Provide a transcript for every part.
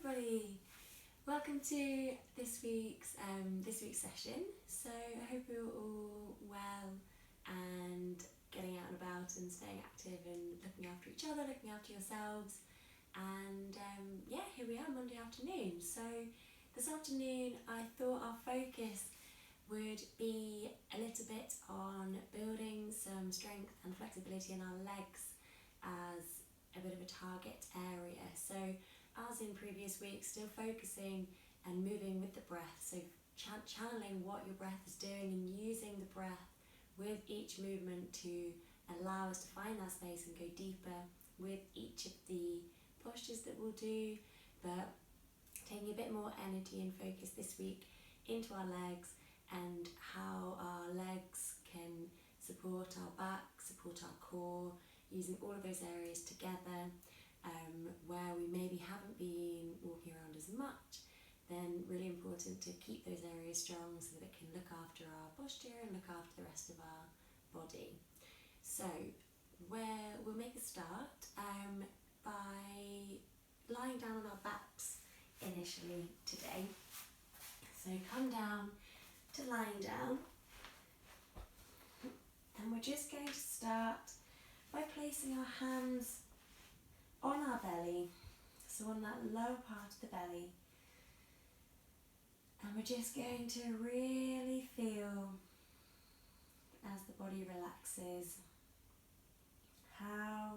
everybody, welcome to this week's session. So I hope you're all well and getting out and about and staying active and looking after each other, looking after yourselves. And here we are, Monday afternoon. So this afternoon I thought our focus would be a little bit on building some strength and flexibility in our legs as a bit of a target area. So as in previous weeks, still focusing and moving with the breath, so channeling what your breath is doing and using the breath with each movement to allow us to find that space and go deeper with each of the postures that we'll do, but taking a bit more energy and focus this week into our legs and how our legs can support our back, support our core, using all of those areas together. Where we maybe haven't been walking around as much, then really important to keep those areas strong so that it can look after our posture and look after the rest of our body. So we'll make a start by lying down on our backs initially today. So come down to lying down, and we're just going to start by placing our hands on our belly, so on that lower part of the belly, and we're just going to really feel as the body relaxes how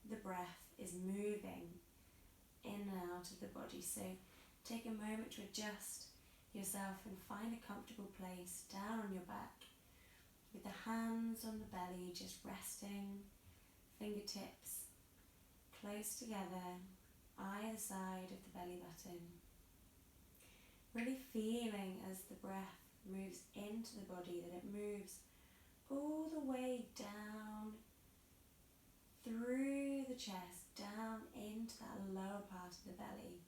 the breath is moving in and out of the body. So take a moment to adjust yourself and find a comfortable place down on your back with the hands on the belly just resting, fingertips close together, either side of the belly button. Really feeling as the breath moves into the body that it moves all the way down through the chest, down into that lower part of the belly.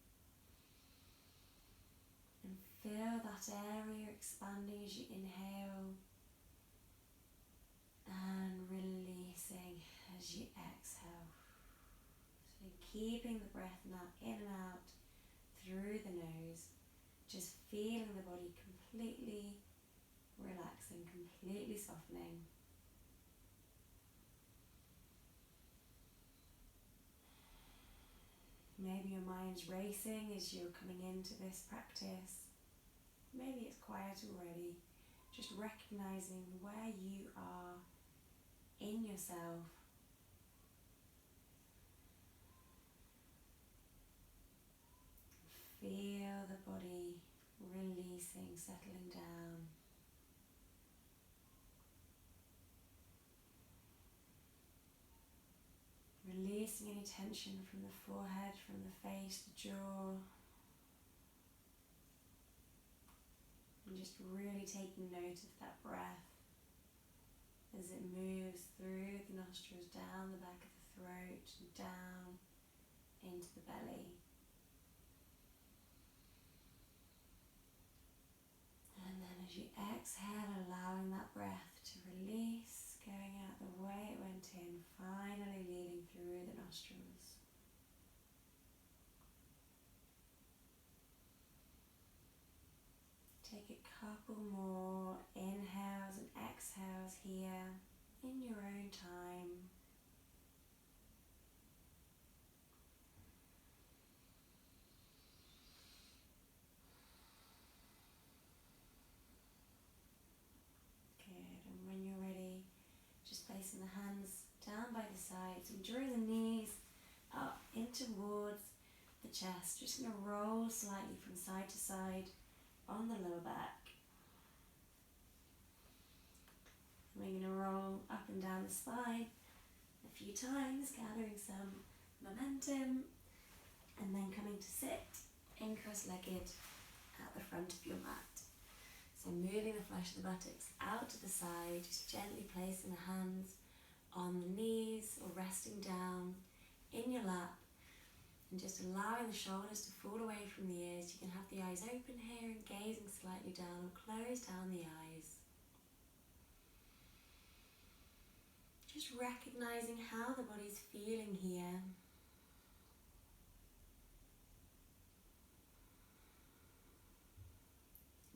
And feel that area expanding as you inhale and releasing as you exhale. So keeping the breath now in and out through the nose, just feeling the body completely relaxing, completely softening. Maybe your mind's racing as you're coming into this practice. Maybe it's quiet already. Just recognizing where you are in yourself. Feel the body releasing, settling down. Releasing any tension from the forehead, from the face, the jaw. And just really taking note of that breath as it moves through the nostrils, down the back of the throat, and down into the belly. And then as you exhale, allowing that breath to release, going out the way it went in, finally leading through the nostrils. Take a couple more inhales and exhales here in your own time. Placing the hands down by the sides and drawing the knees up in towards the chest. Just going to roll slightly from side to side on the lower back. And we're going to roll up and down the spine a few times, gathering some momentum, and then coming to sit in cross-legged at the front of your mat. So moving the flesh of the buttocks out to the side, just gently placing the hands on the knees or resting down in your lap, and just allowing the shoulders to fall away from the ears. You can have the eyes open here and gazing slightly down, or close down the eyes. Just recognizing how the body's feeling here.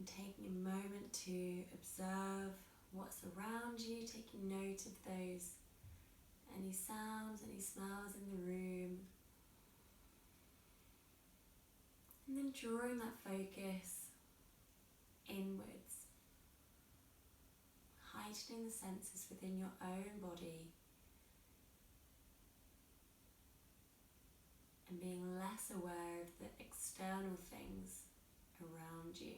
And taking a moment to observe what's around you, taking note of those, any sounds, any smells in the room. And then drawing that focus inwards, heightening the senses within your own body and being less aware of the external things around you.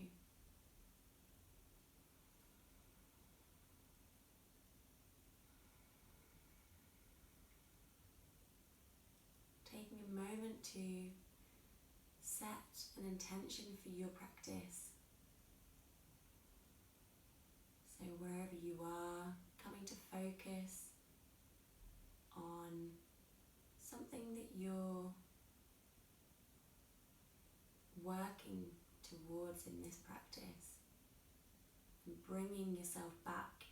Taking a moment to set an intention for your practice. So wherever you are, coming to focus on something that you're working towards in this practice, and bringing yourself back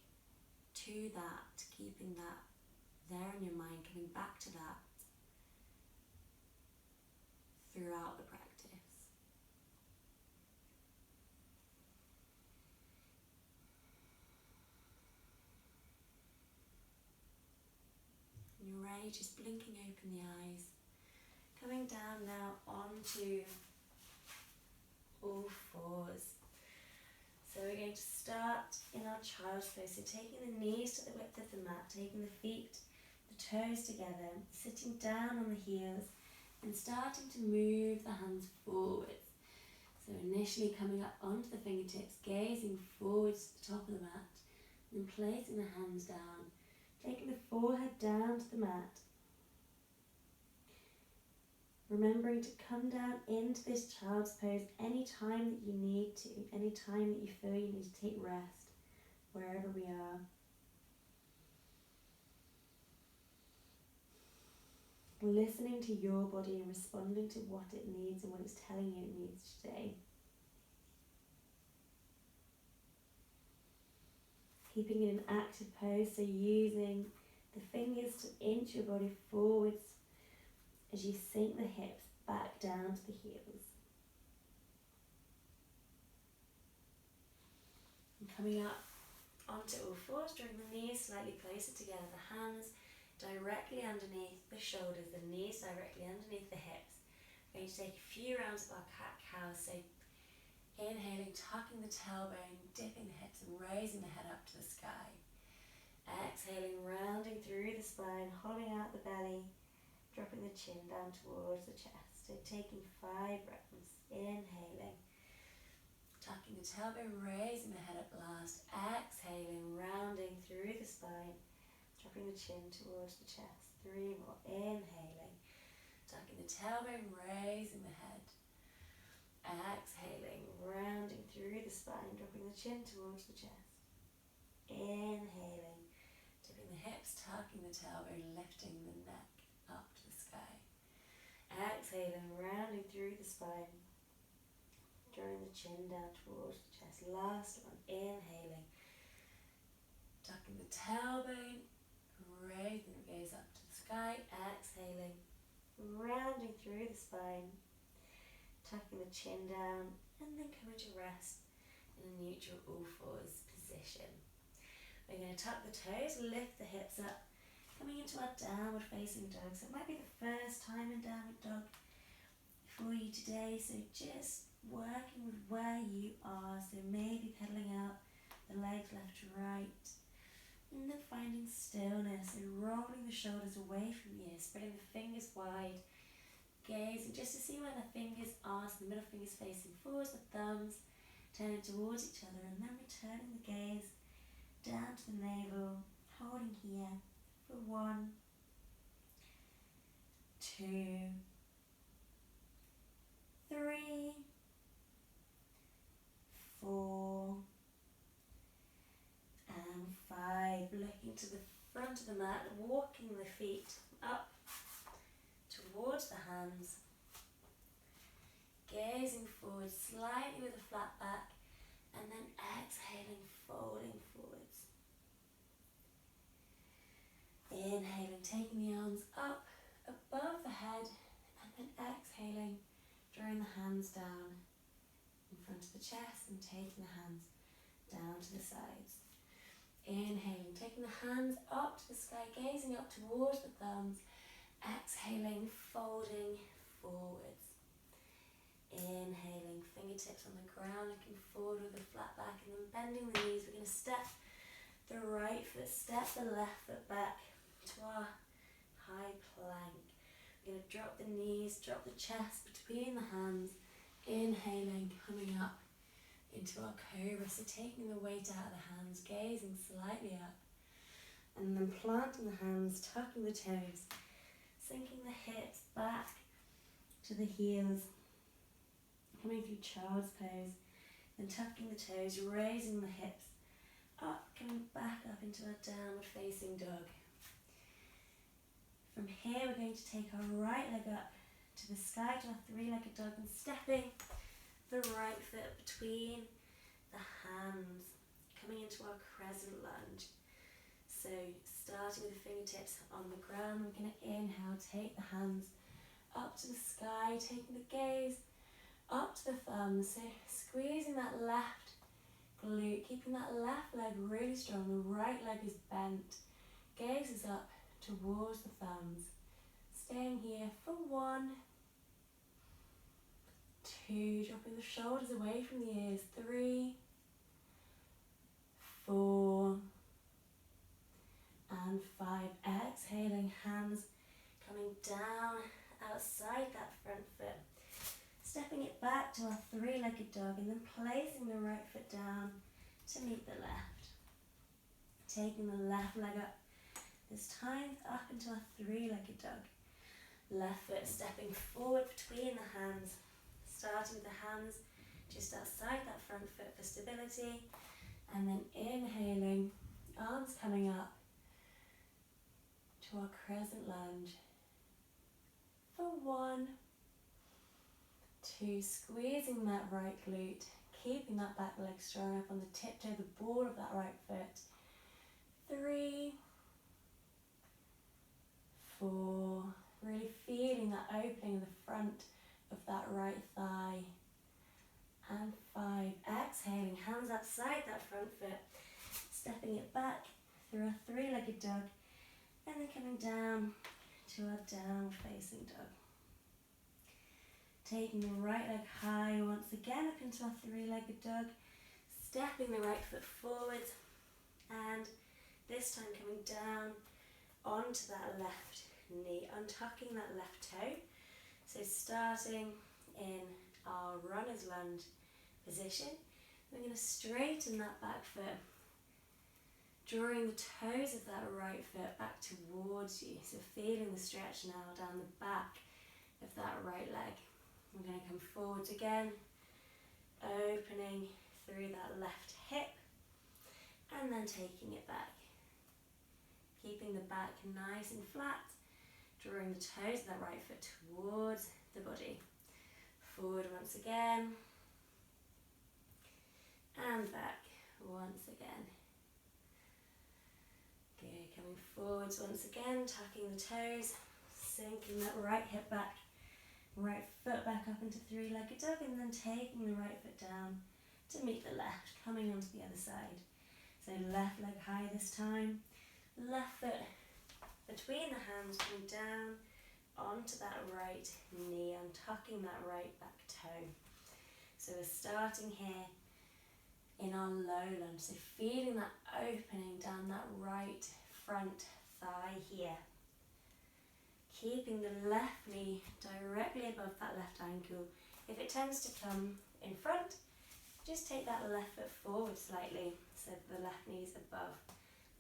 to that, keeping that there in your mind, coming back to that throughout the practice. When you're ready, just blinking open the eyes, coming down now onto all fours. So we're going to start in our child's pose, so taking the knees to the width of the mat, taking the feet, the toes together, sitting down on the heels and starting to move the hands forwards. So initially coming up onto the fingertips, gazing forwards to the top of the mat, and placing the hands down, taking the forehead down to the mat. Remembering to come down into this child's pose any time that you need to, any time that you feel you need to take rest, wherever we are. Listening to your body and responding to what it needs and what it's telling you it needs today. Keeping in an active pose, so using the fingers to inch your body forwards as you sink the hips back down to the heels. And coming up onto all fours, drawing the knees slightly closer together, the hands directly underneath the shoulders, the knees directly underneath the hips. We're going to take a few rounds of our cat-cow, so inhaling, tucking the tailbone, dipping the hips and raising the head up to the sky. Exhaling, rounding through the spine, hollowing out the belly, dropping the chin down towards the chest. So taking 5 rounds, inhaling, tucking the tailbone, raising the head up last, exhaling, rounding through the spine, dropping the chin towards the chest. 3 more, inhaling, tucking the tailbone, raising the head, exhaling, rounding through the spine, dropping the chin towards the chest. Inhaling, tipping the hips, tucking the tailbone, lifting the neck up to the sky. Exhaling, rounding through the spine, drawing the chin down towards the chest. Last one, inhaling, tucking the tailbone, raising the gaze up to the sky. Exhaling, rounding through the spine, tucking the chin down, and then coming to rest in a neutral all fours position. We're going to tuck the toes, lift the hips up, coming into our downward facing dog. So it might be the first time in downward dog for you today, so just working with where you are, so maybe pedaling out the legs left to right, and then finding stillness, so rolling the shoulders away from you, spreading the fingers wide, gazing just to see where the fingers are, so the middle finger's facing forwards, the thumbs turning towards each other, and then returning the gaze down to the navel, holding here for 1, 2, 3, 4, and 5. Looking to the front of the mat, walking the feet up towards the hands, gazing forward slightly with a flat back, and then exhaling, folding forwards. Inhaling, taking the arms up above the head, and then exhaling, drawing the hands down and front of the chest and taking the hands down to the sides. Inhaling, taking the hands up to the sky, gazing up towards the thumbs. Exhaling, folding forwards. Inhaling, fingertips on the ground, looking forward with a flat back, and then bending the knees. We're going to step the right foot, step the left foot back to our high plank. We're going to drop the knees, drop the chest between the hands. Inhaling, coming up into our cobra, so taking the weight out of the hands, gazing slightly up, and then planting the hands, tucking the toes, sinking the hips back to the heels, coming through child's pose, then tucking the toes, raising the hips up, coming back up into our downward facing dog. From here we're going to take our right leg up to the sky, to our three-legged dog, and stepping the right foot between the hands, coming into our crescent lunge. So starting with the fingertips on the ground, we're going to inhale, take the hands up to the sky, taking the gaze up to the thumbs. So squeezing that left glute, keeping that left leg really strong, the right leg is bent, gaze is up towards the thumbs. Staying here for 1, 2, dropping the shoulders away from the ears, 3, 4, and 5. Exhaling, hands coming down outside that front foot, stepping it back to our three-legged dog, and then placing the right foot down to meet the left. Taking the left leg up, this time up into our three-legged dog. Left foot stepping forward between the hands, starting with the hands just outside that front foot for stability, and then inhaling, arms coming up to our crescent lunge for 1, 2, squeezing that right glute, keeping that back leg strong up on the tiptoe, the ball of that right foot, 3, 4, really feeling that opening in the front of that right thigh, and 5, exhaling, hands outside that front foot, stepping it back through a three-legged dog, and then coming down to our downward facing dog. Taking the right leg high once again up into our three-legged dog, stepping the right foot forwards, and this time coming down onto that left knee, untucking that left toe. So starting in our runner's lunge position, we're going to straighten that back foot, drawing the toes of that right foot back towards you. So feeling the stretch now down the back of that right leg. We're going to come forwards again, opening through that left hip, and then taking it back. Keeping the back nice and flat, drawing the toes of that right foot towards the body. Forward once again, and back once again. Good, coming forwards once again, tucking the toes, sinking that right hip back, right foot back up into three-legged dog, and then taking the right foot down to meet the left, coming onto the other side. So left leg high this time, left foot between the hands, coming down onto that right knee, untucking that right back toe. So we're starting here in our low lunge, so feeling that opening down that right front thigh here. Keeping the left knee directly above that left ankle. If it tends to come in front, just take that left foot forward slightly so the left knee is above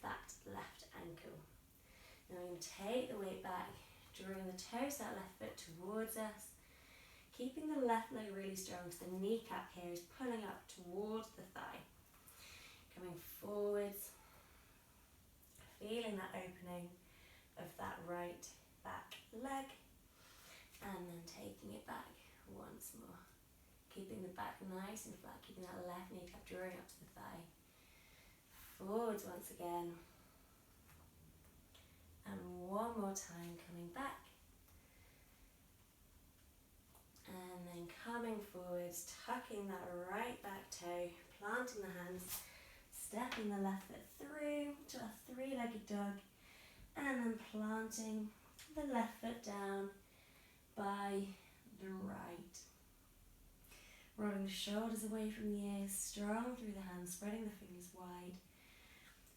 that left ankle. Now we're going to take the weight back, drawing the toes of that left foot towards us, keeping the left leg really strong so the kneecap here is pulling up towards the thigh. Coming forwards, feeling that opening of that right back leg, and then taking it back once more. Keeping the back nice and flat, keeping that left kneecap drawing up to the thigh. Forwards once again. And one more time, coming back. And then coming forwards, tucking that right back toe, planting the hands, stepping the left foot through to a three-legged dog, and then planting the left foot down by the right. Rolling the shoulders away from the ears, strong through the hands, spreading the fingers wide.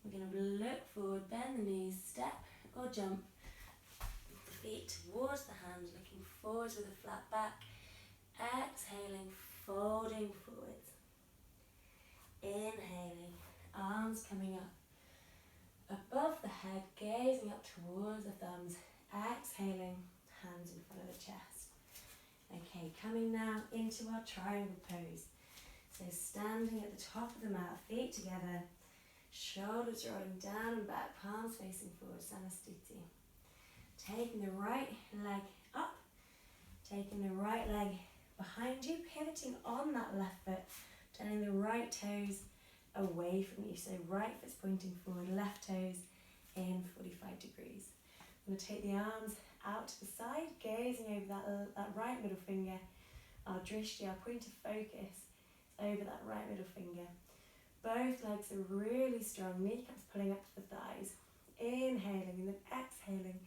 We're going to look forward, bend the knees, step or jump the feet towards the hands, looking forwards with a flat back. Exhaling, folding forwards. Inhaling, arms coming up above the head, gazing up towards the thumbs. Exhaling, hands in front of the chest. Okay, coming now into our triangle pose. So standing at the top of the mat, feet together, shoulders rolling down and back, palms facing forward, Samastiti. Taking the right leg up, taking the right leg behind you, pivoting on that left foot, turning the right toes away from you. So right foot's pointing forward, left toes in 45 degrees. I'm going to take the arms out to the side, gazing over that right middle finger. Our drishti, our point of focus, over that right middle finger. Both legs are really strong, kneecaps pulling up to the thighs. Inhaling and then exhaling,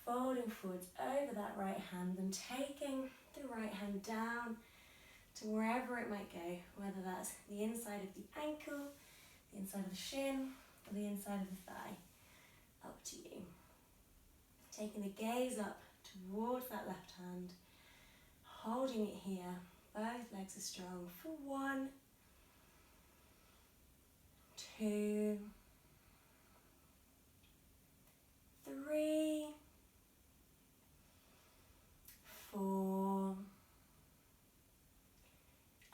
folding forwards over that right hand and taking the right hand down to wherever it might go, whether that's the inside of the ankle, the inside of the shin, or the inside of the thigh. Up to you. Taking the gaze up towards that left hand, holding it here. Both legs are strong for 1, 2, 3, 4,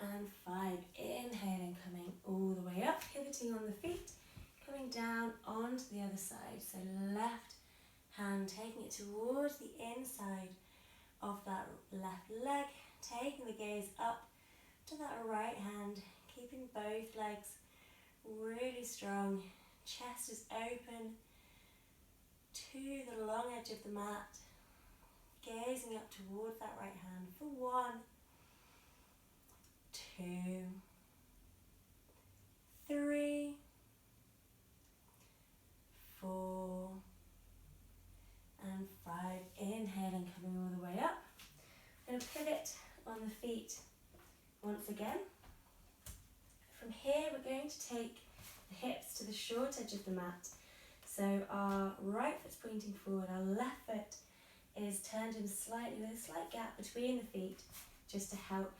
and 5. Inhaling, coming all the way up, pivoting on the feet, coming down onto the other side. So left hand taking it towards the inside of that left leg, taking the gaze up to that right hand, keeping both legs really strong. Chest is open to the long edge of the mat, gazing up towards that right hand for 1, 2, 3, 4, and 5. Inhaling, coming all the way up. I'm going to pivot on the feet once again. From here, we're going to take the hips to the short edge of the mat. So our right foot's pointing forward, our left foot is turned in slightly with a slight gap between the feet, just to help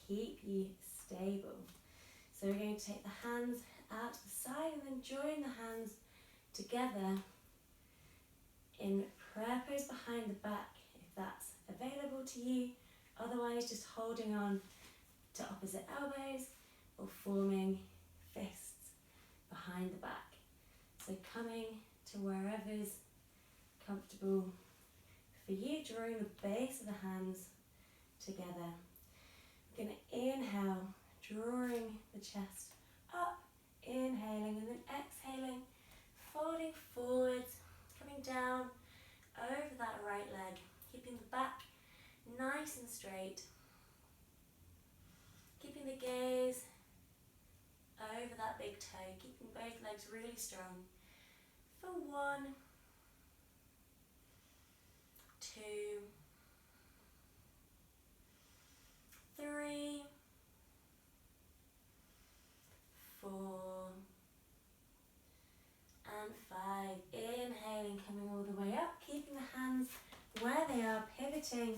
keep you stable. So we're going to take the hands out to the side and then join the hands together in prayer pose behind the back, if that's available to you. Otherwise, just holding on to opposite elbows or forming fists behind the back. So coming to wherever's comfortable for you, drawing the base of the hands together. We're going to inhale, drawing the chest up, inhaling and then exhaling, folding forwards, coming down over that right leg, keeping the back nice and straight, keeping the gaze over that big toe, keeping both legs really strong for 1, 2, 3, 4, and 5. Inhaling, coming all the way up, keeping the hands where they are, pivoting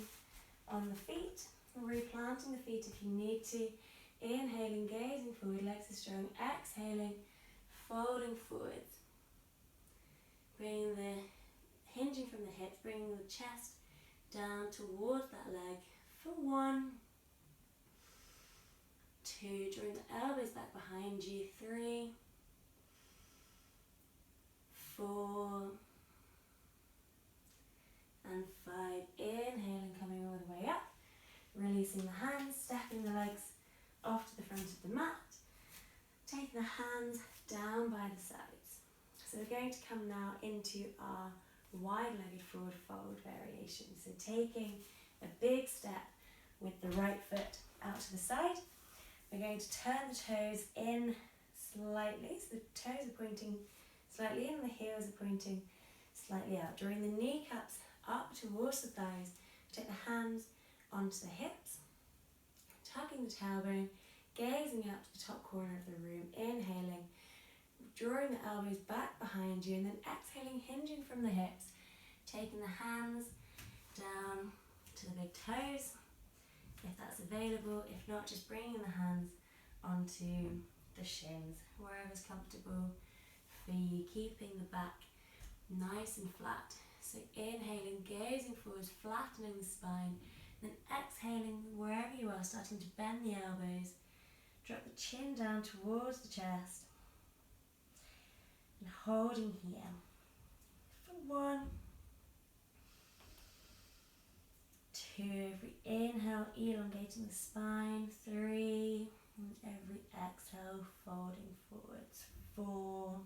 on the feet, replanting the feet if you need to. Inhaling, gazing forward, legs are strong. Exhaling, folding forwards. Bringing the, hinging from the hips, bringing the chest down towards that leg for 1, 2, drawing the elbows back behind you, 3, 4, and 5. Inhaling, coming all the way up, releasing the hands, stepping the legs off to the front of the mat, taking the hands down by the sides. So we're going to come now into our wide-legged forward fold variation. So taking a big step with the right foot out to the side. We're going to turn the toes in slightly, so the toes are pointing slightly in and the heels are pointing slightly out. Drawing the kneecaps up towards the thighs. Take the hands onto the hips, tucking the tailbone, gazing out to the top corner of the room, inhaling, drawing the elbows back behind you, and then exhaling, hinging from the hips, taking the hands down to the big toes, if that's available. If not, just bringing the hands onto the shins, wherever's comfortable for you, keeping the back nice and flat. So inhaling, gazing forwards, flattening the spine, then exhaling wherever you are, starting to bend the elbows, drop the chin down towards the chest, and holding here for 1, 2, every inhale, elongating the spine, 3, and every exhale, folding forwards, 4,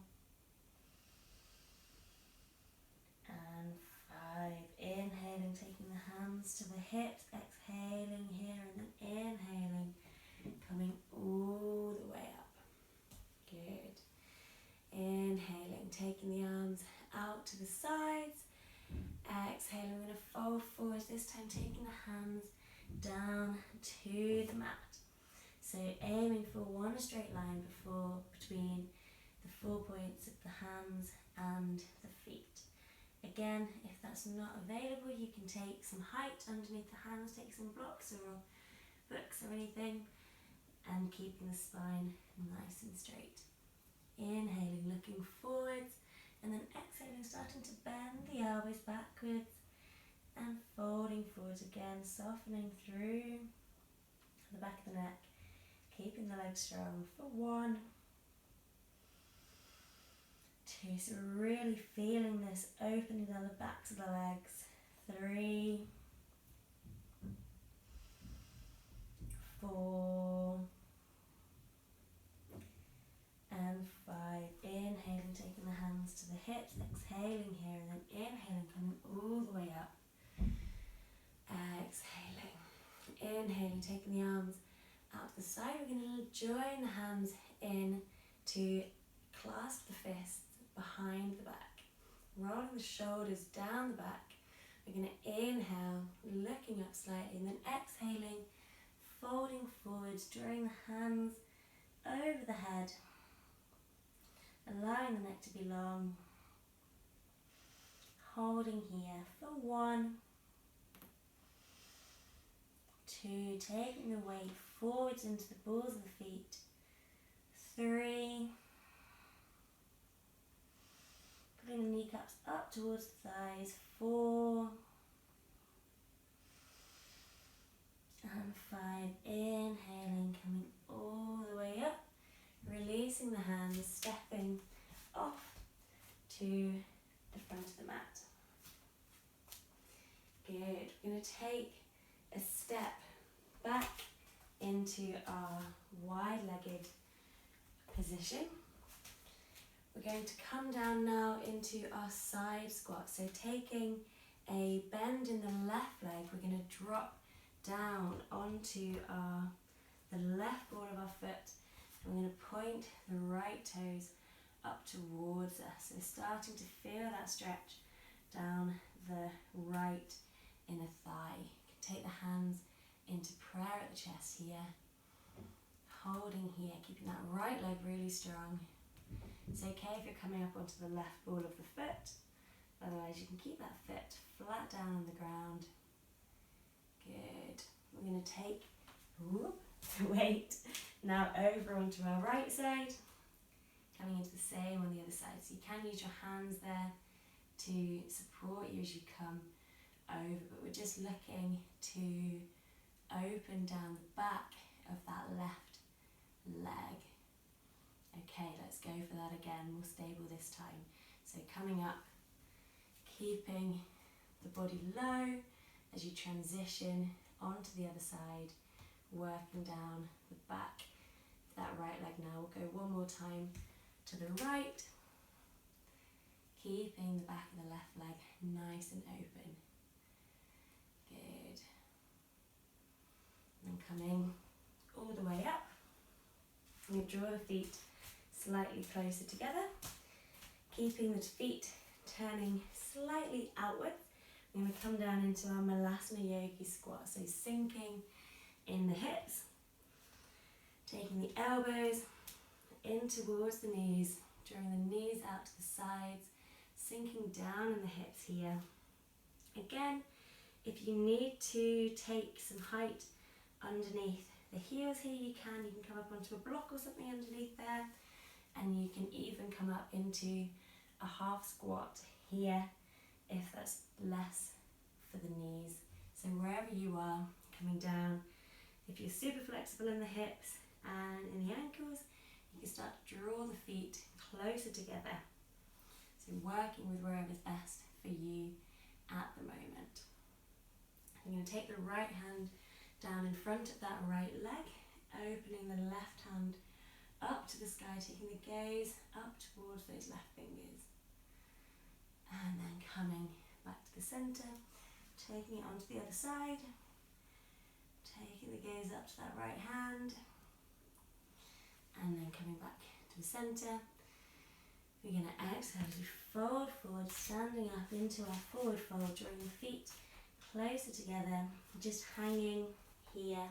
and 5. Inhaling, taking the hands to the hips, exhaling here, and then inhaling, coming all the way up. Good. Inhaling, taking the arms out to the sides. Exhaling, we're going to fold forwards, this time taking the hands down to the mat. So aiming for one straight line between the 4 points of the hands and the feet. Again, if that's not available, you can take some height underneath the hands, take some blocks or books or anything, and keeping the spine nice and straight. Inhaling, looking forwards, and then exhaling, starting to bend the elbows backwards and folding forwards again, softening through the back of the neck, keeping the legs strong for 1, 2, so really feeling this opening down the backs of the legs, 3, 4, and 5. Inhaling, taking the hands to the hips, exhaling here, and then inhaling, coming all the way up. Exhaling. Inhaling, taking the arms out to the side. We're going to join the hands in to clasp the fists behind the back. Rolling the shoulders down the back. We're going to inhale, looking up slightly, and then exhaling, folding forwards, drawing the hands over the head, allowing the neck to be long. Holding here for 1, 2, taking the weight forwards into the balls of the feet, 3, pulling the kneecaps up towards the thighs, 4, and 5. Inhaling, coming all the way up, releasing the hands, stepping off to the front of the mat. Good. We're going to take a step back into our wide-legged position. We're going to come down now into our side squat. So taking a bend in the left leg, we're going to drop down onto the left ball of our foot. And we're going to point the right toes up towards us. So starting to feel that stretch down the right inner thigh. You can take the hands into prayer at the chest here. Holding here, keeping that right leg really strong. It's okay if you're coming up onto the left ball of the foot. Otherwise you can keep that foot flat down on the ground. Good. We're going to take the weight now over onto our right side. Coming into the same on the other side. So you can use your hands there to support you as you come over, but we're just looking to open down the back of that left leg. Okay, let's go for that again, more stable this time. So coming up, keeping the body low as you transition onto the other side, working down the back of that right leg now. We'll go one more time to the right, keeping the back of the left leg nice and open. Good. coming all the way up. You draw the feet slightly closer together, keeping the feet turning slightly outwards. We're going to come down into our Malasana Yogi squat, so sinking in the hips, taking the elbows in towards the knees, drawing the knees out to the sides, sinking down in the hips here. Again, if you need to take some height underneath the heels here, you can come up onto a block or something underneath there, and you can even come up into a half squat here if that's less for the knees. So wherever you are, coming down. If you're super flexible in the hips and in the ankles, you can start to draw the feet closer together. So working with wherever's best for you at the moment. I'm going to take the right hand down in front of that right leg, opening the left hand up to the sky, taking the gaze up towards those left fingers. And then coming back to the centre, taking it onto the other side, taking the gaze up to that right hand, and then coming back to the centre. We're going to exhale as we fold forward, standing up into our forward fold, drawing the feet closer together, just hanging here.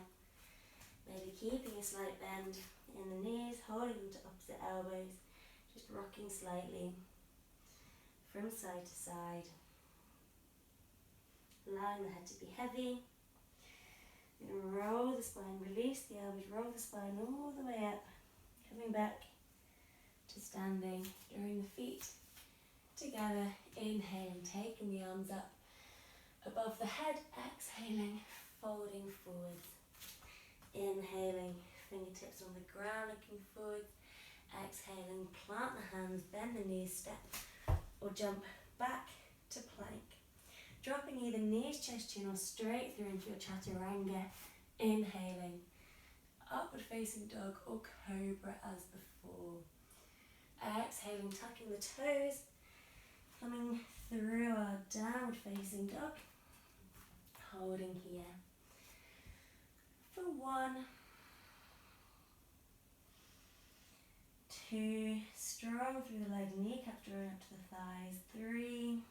Maybe keeping a slight bend in the knees, holding them to opposite elbows, just rocking slightly from side to side, allowing the head to be heavy. You're going to roll the spine, release the elbows, roll the spine all the way up, coming back to standing, drawing the feet together, inhaling, taking the arms up above the head, exhaling, folding forwards, inhaling, fingertips on the ground, looking forward, exhaling, plant the hands, bend the knees, step or jump back to plank. Dropping either knees, chest, chin or straight through into your chaturanga. Inhaling, upward facing dog or cobra as before. Exhaling, tucking the toes, coming through our downward facing dog. Holding here for 1, 2, strong through the leg, kneecap drawing up to the thighs. 3,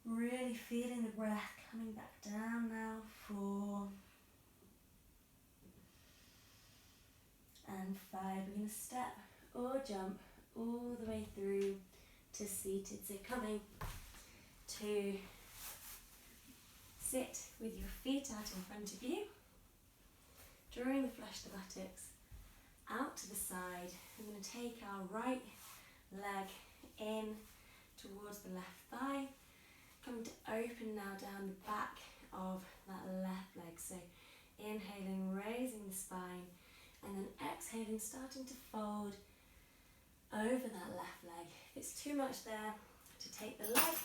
really feeling the breath coming back down now. 4 and 5. We're going to step or jump all the way through to seated. So coming to sit with your feet out in front of you, drawing the flesh of the buttocks out to the side. I'm going to take our right leg in towards the left thigh, coming to open now down the back of that left leg. So inhaling, raising the spine, and then exhaling, starting to fold over that left leg. If it's too much there to take the leg,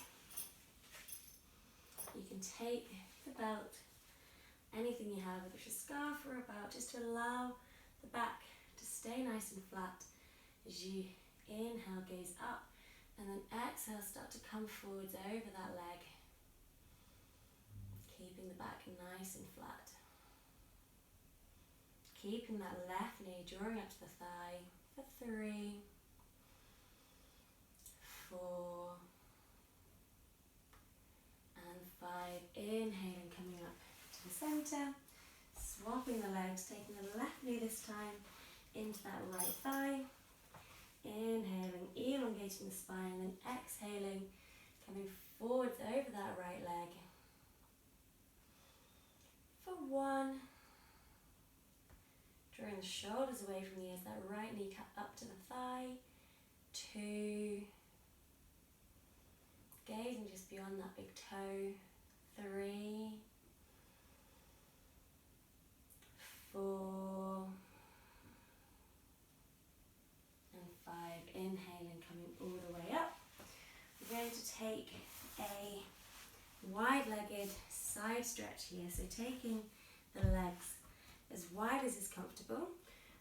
you can take the belt, anything you have, whether it's a scarf or a belt, just to allow the back to stay nice and flat as you inhale, gaze up, and then exhale, start to come forwards over that leg, keeping the back nice and flat. Keeping that left knee drawing up to the thigh for 3, 4 and 5. Inhaling, coming up to the centre, swapping the legs, taking the left knee this time into that right thigh. Inhaling, elongating the spine, and then exhaling, coming forwards over that right leg for 1. Drawing the shoulders away from the ears, that right knee up to the thigh. 2. Gazing just beyond that big toe. 3. 4. And 5. Inhaling, coming all the way up. We're going to take a wide-legged side stretch here. So taking the legs as wide as is comfortable.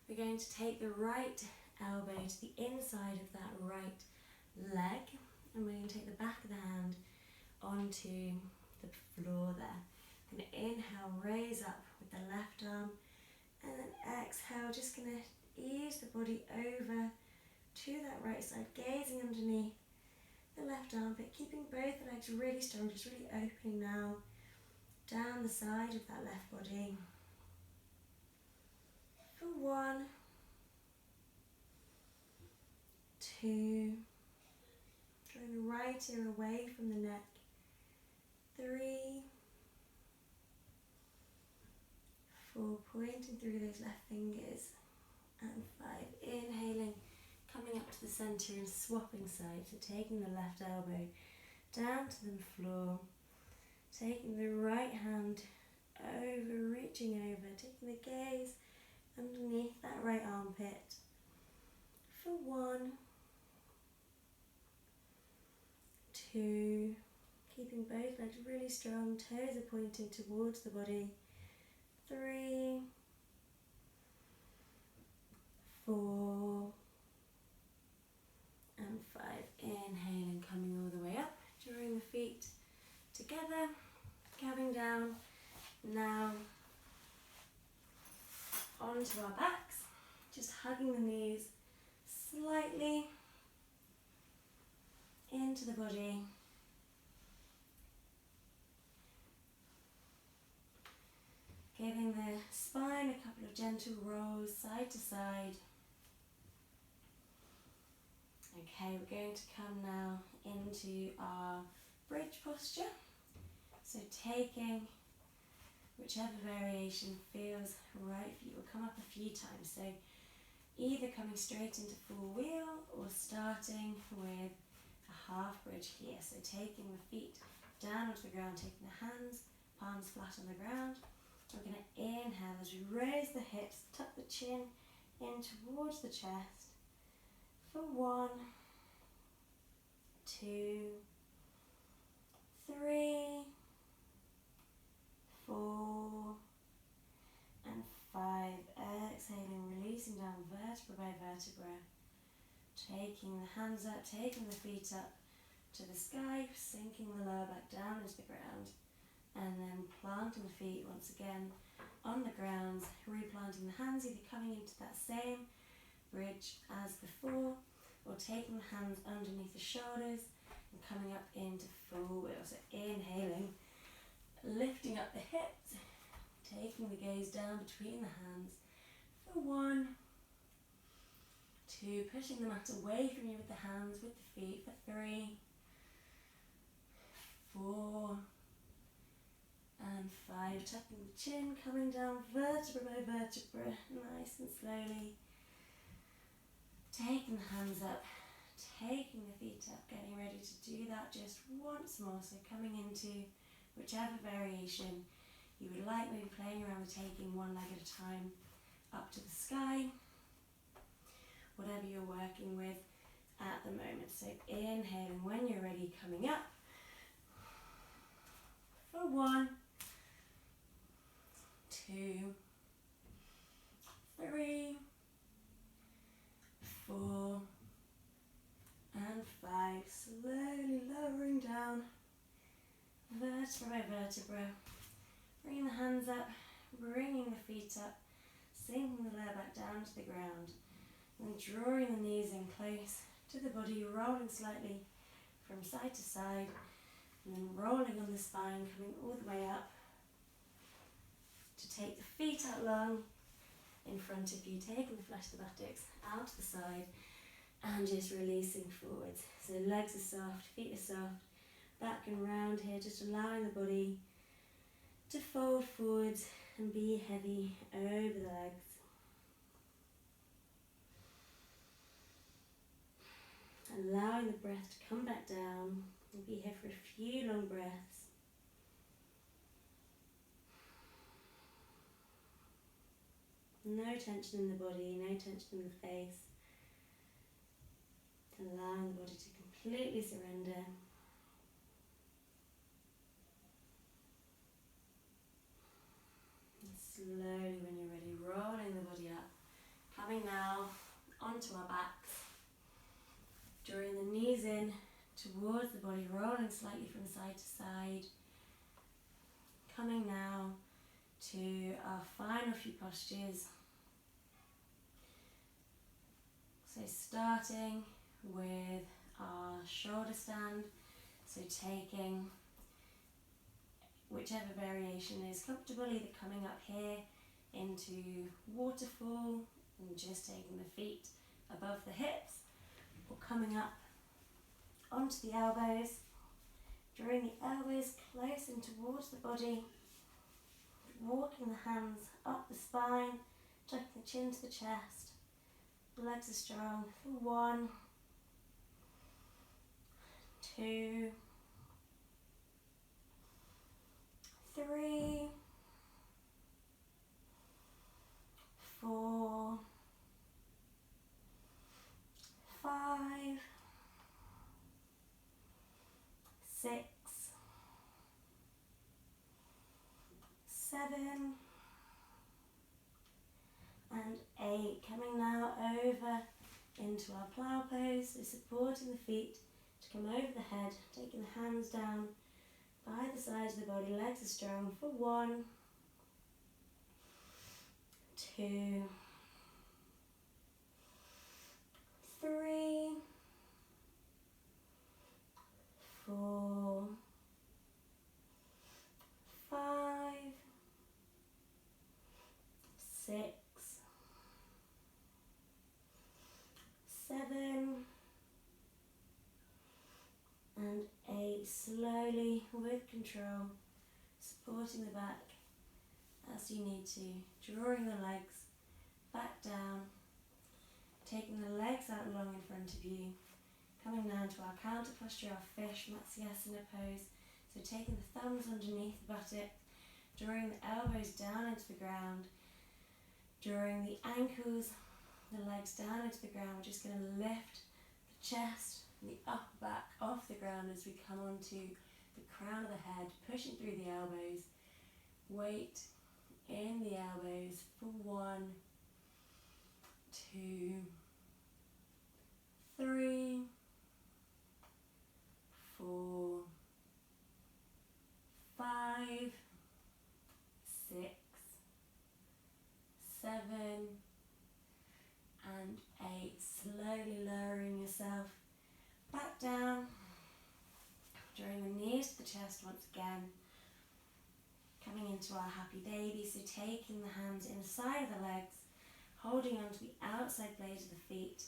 We're going to take the right elbow to the inside of that right leg, and we're going to take the back of the hand onto the floor there. Going to inhale, raise up with the left arm, and then exhale, just going to ease the body over to that right side, gazing underneath the left armpit, keeping both legs really strong, just really opening now down the side of that left body. For 1, 2, drawing the right ear away from the neck. 3, 4, pointing through those left fingers. And 5, inhaling, coming up to the centre and swapping sides. So taking the left elbow down to the floor, taking the right hand over, reaching over, taking the gaze underneath that right armpit. For 1, 2, keeping both legs really strong, toes are pointing towards the body. 3, 4, and 5. Inhaling, coming all the way up, drawing the feet together, coming down. Now onto our backs, just hugging the knees slightly into the body. Giving the spine a couple of gentle rolls side to side. Okay, we're going to come now into our bridge posture. So taking whichever variation feels right for you. We'll come up a few times. So either coming straight into full wheel or starting with a half bridge here. So taking the feet down onto the ground, taking the hands, palms flat on the ground. We're going to inhale as we raise the hips, tuck the chin in towards the chest. For 1, 2, 3, 4, and 5. Exhaling, releasing down vertebra by vertebra. Taking the hands up, taking the feet up to the sky, sinking the lower back down into the ground. And then planting the feet once again on the ground, replanting the hands, either coming into that same bridge as before, or taking the hands underneath the shoulders and coming up into full wheel. So inhaling, lifting up the hips, taking the gaze down between the hands. For 1, 2, pushing the mat away from you with the hands, with the feet. For 3, 4, and 5, tucking the chin, coming down vertebra by vertebra, nice and slowly. Taking the hands up, taking the feet up, getting ready to do that just once more. So coming into whichever variation you would like, maybe playing around with taking one leg at a time up to the sky, whatever you're working with at the moment. So inhaling when you're ready, coming up. For 1, 2, 3, 4, and 5. Slowly lowering down, vertebra by vertebra. Bringing the hands up, bringing the feet up, sinking the lower back down to the ground. And drawing the knees in close to the body, rolling slightly from side to side. And then rolling on the spine, coming all the way up. To take the feet out long in front of you, taking the flesh of the buttocks out to the side and just releasing forwards. So legs are soft, feet are soft, back and round here, just allowing the body to fold forwards and be heavy over the legs. Allowing the breath to come back down and be here for a few long breaths. No tension in the body, no tension in the face. Allowing the body to completely surrender. And slowly, when you're ready, rolling the body up. Coming now onto our backs. Drawing the knees in towards the body, rolling slightly from side to side. coming now to our final few postures. So starting with our shoulder stand, so taking whichever variation is comfortable, either coming up here into waterfall and just taking the feet above the hips, or coming up onto the elbows, drawing the elbows close and towards the body, walking the hands up the spine, tucking the chin to the chest. The legs are strong for 1, 2, 3, 4, 5, 6, 7, and 8. Coming now over into our plough pose, so supporting the feet to come over the head, taking the hands down by the sides of the body, legs are strong for 1, 2, 3, 4, 5, 6, 7, and 8. Slowly, with control, supporting the back as you need to, drawing the legs back down, taking the legs out long in front of you, coming now to our counter posture, our fish Matsyasana pose. So taking the thumbs underneath the buttock, drawing the elbows down into the ground, drawing the ankles, the legs down into the ground. We're just going to lift the chest and the upper back off the ground as we come onto the crown of the head, pushing through the elbows. Weight in the elbows for 1, 2, 3, 4, 5, 6, 7, and 8. Slowly lowering yourself back down, drawing the knees to the chest once again. Coming into our happy baby, so taking the hands inside of the legs, holding onto the outside blades of the feet,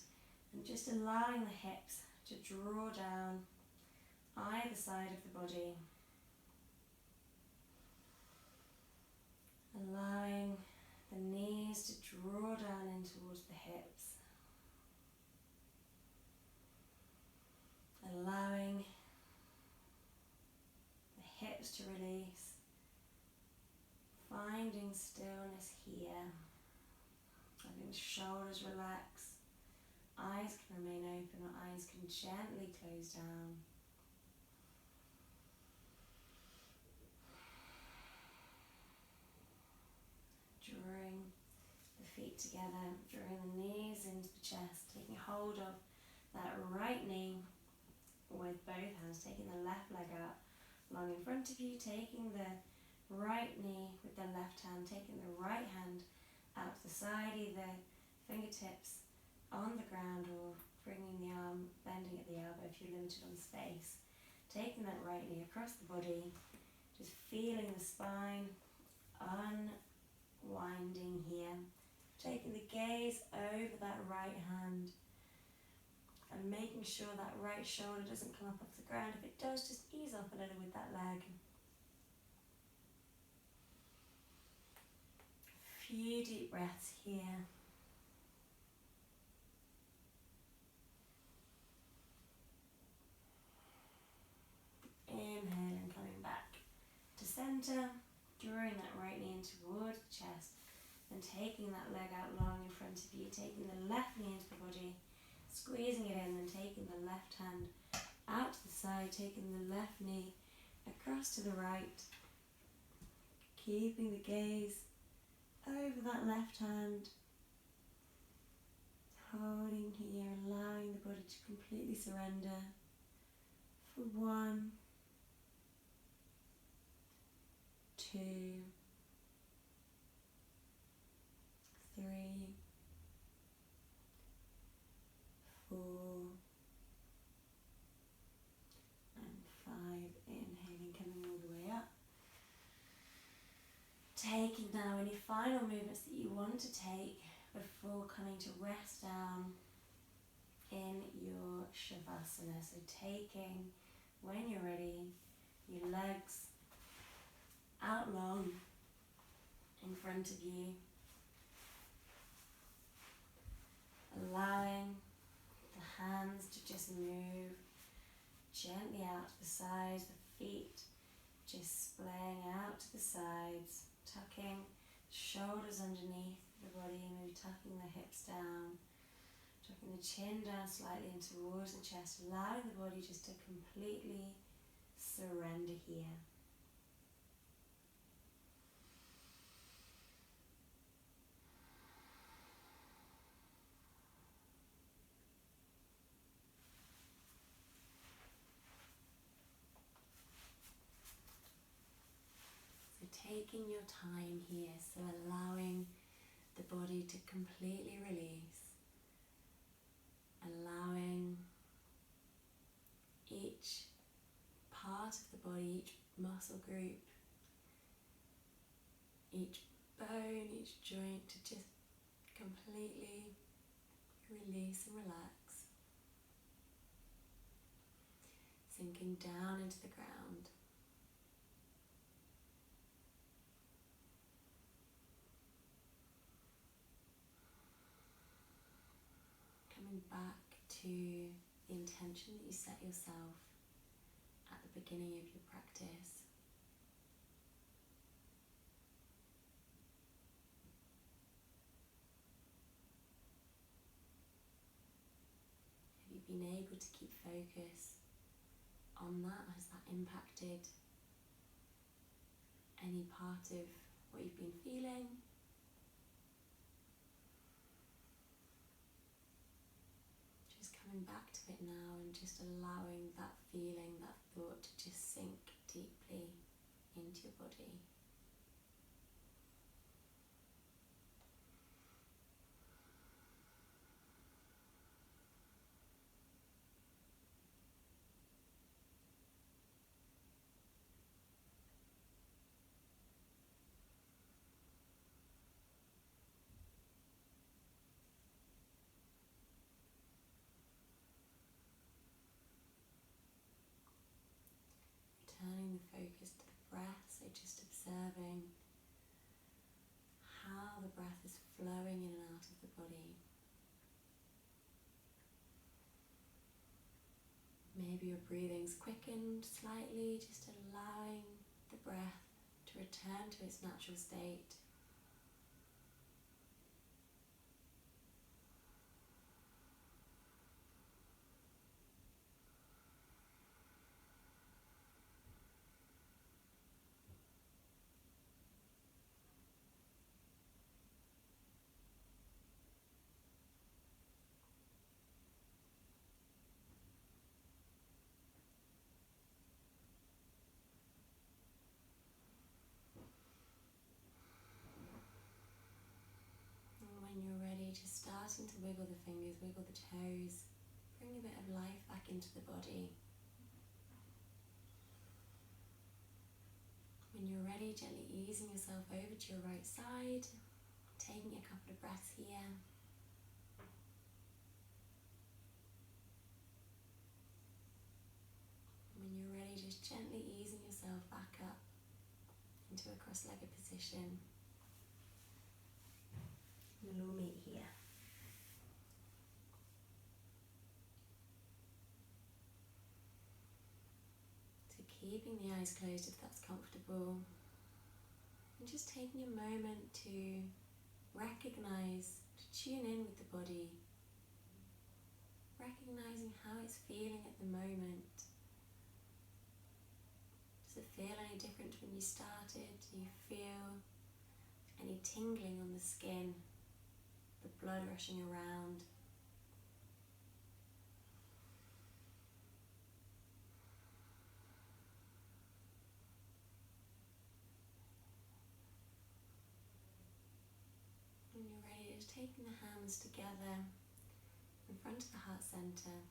and just allowing the hips to draw down either side of the body. Allowing the knees to draw down in towards the hips. Allowing the hips to release. Finding stillness here. Letting the shoulders relax. Eyes can remain open or eyes can gently close down. Drawing the feet together, drawing the knees into the chest, taking hold of that right knee with both hands, taking the left leg out long in front of you, taking the right knee with the left hand, taking the right hand out to the side, either fingertips on the ground or bringing the arm, bending at the elbow if you're limited on space. Taking that right knee across the body, just feeling the spine unwinding here. Taking the gaze over that right hand and making sure that right shoulder doesn't come up off the ground. If it does, just ease off a little with that leg. Few deep breaths here. Inhaling, coming back to center, drawing that right knee in towards the chest, and taking that leg out long in front of you, taking the left knee into the body, squeezing it in, and taking the left hand out to the side, taking the left knee across to the right, keeping the gaze over that left hand, holding here, allowing the body to completely surrender for 1, 2, 3, 4, and 5. Inhaling, coming all the way up. Taking now any final movements that you want to take before coming to rest down in your Shavasana. So taking, when you're ready, your legs out long in front of you, allowing the hands to just move gently out to the sides, the feet just splaying out to the sides, tucking shoulders underneath the body, maybe tucking the hips down, tucking the chin down slightly and towards the chest, allowing the body just to completely surrender here. So taking your time here, so allowing the body to completely release, allowing each part of the body, each muscle group, each bone, each joint to just completely release and relax, sinking down into the ground. Coming back to the intention that you set yourself at the beginning of your practice. Have you been able to keep focus on that? Has that impacted any part of what you've been feeling? Just coming back to it now and just allowing that feeling, that thought to just sink deeply into your body. Turning the focus to the breath, so just observing how the breath is flowing in and out of the body. Maybe your breathing's quickened slightly, just allowing the breath to return to its natural state. When you're ready, just starting to wiggle the fingers, wiggle the toes, bring a bit of life back into the body. When you're ready, gently easing yourself over to your right side, taking a couple of breaths here. When you're ready, just gently easing yourself back up into a cross-legged position. We'll all meet here. So keeping the eyes closed if that's comfortable, and just taking a moment to recognize, to tune in with the body, recognizing how it's feeling at the moment. Does it feel any different to when you started? Do you feel any tingling on the skin? The blood rushing around? taking the hands together in front of the heart centre.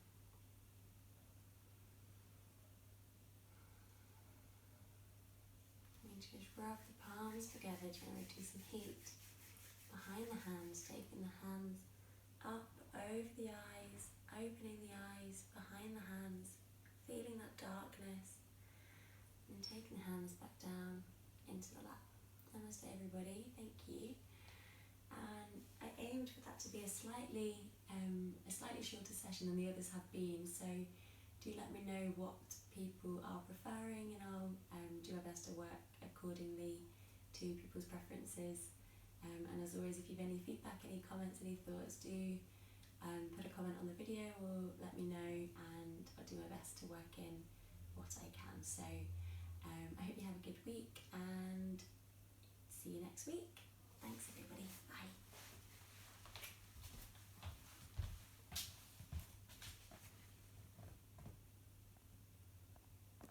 And just rub the palms together, generating some heat behind the hands, taking the hands up over the eyes, opening the eyes behind the hands, feeling that darkness, and taking the hands back down into the lap. Namaste everybody, thank you. And I aimed for that to be a slightly shorter session than the others have been, so do let me know what people are preferring, and I'll do my best to work accordingly to people's preferences. And as always, if you've any feedback, any comments, any thoughts, do put a comment on the video or let me know, and I'll do my best to work in what I can. So I hope you have a good week and see you next week.